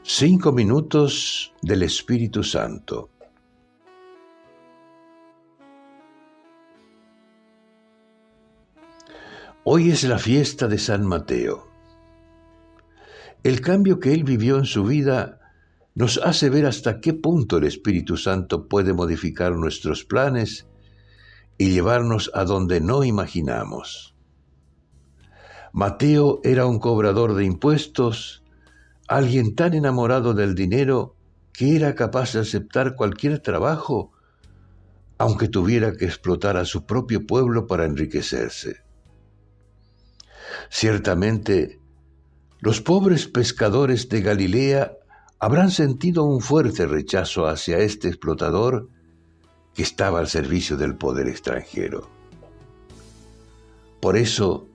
5 minutos del Espíritu Santo. Hoy es la fiesta de San Mateo. El cambio que él vivió en su vida nos hace ver hasta qué punto el Espíritu Santo puede modificar nuestros planes y llevarnos a donde no imaginamos. Mateo era un cobrador de impuestos, alguien tan enamorado del dinero que era capaz de aceptar cualquier trabajo, aunque tuviera que explotar a su propio pueblo para enriquecerse. Ciertamente, los pobres pescadores de Galilea habrán sentido un fuerte rechazo hacia este explotador que estaba al servicio del poder extranjero. Por eso,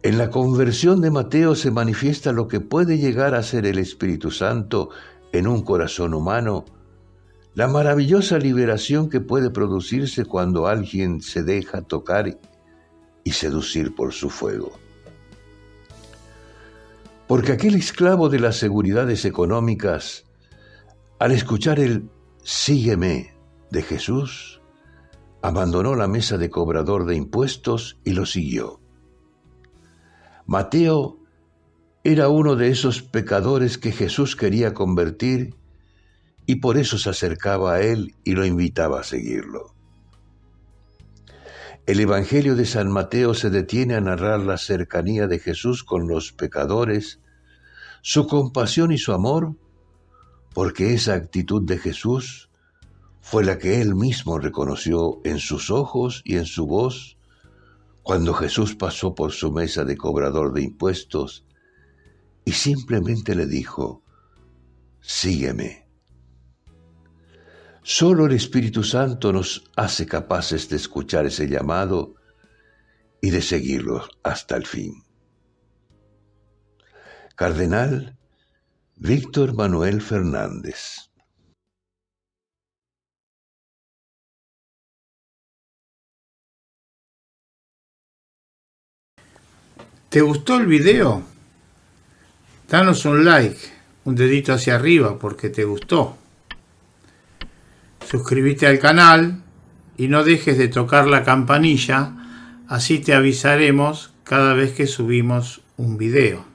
en la conversión de Mateo se manifiesta lo que puede llegar a ser el Espíritu Santo en un corazón humano, la maravillosa liberación que puede producirse cuando alguien se deja tocar y seducir por su fuego. Porque aquel esclavo de las seguridades económicas, al escuchar el "sígueme" de Jesús, abandonó la mesa de cobrador de impuestos y lo siguió. Mateo era uno de esos pecadores que Jesús quería convertir y por eso se acercaba a él y lo invitaba a seguirlo. El Evangelio de San Mateo se detiene a narrar la cercanía de Jesús con los pecadores, su compasión y su amor, porque esa actitud de Jesús fue la que él mismo reconoció en sus ojos y en su voz cuando Jesús pasó por su mesa de cobrador de impuestos y simplemente le dijo: "Sígueme". Solo el Espíritu Santo nos hace capaces de escuchar ese llamado y de seguirlo hasta el fin. Cardenal Víctor Manuel Fernández. ¿Te gustó el video? Danos un like, un dedito hacia arriba porque te gustó. Suscríbete al canal y no dejes de tocar la campanilla, así te avisaremos cada vez que subimos un video.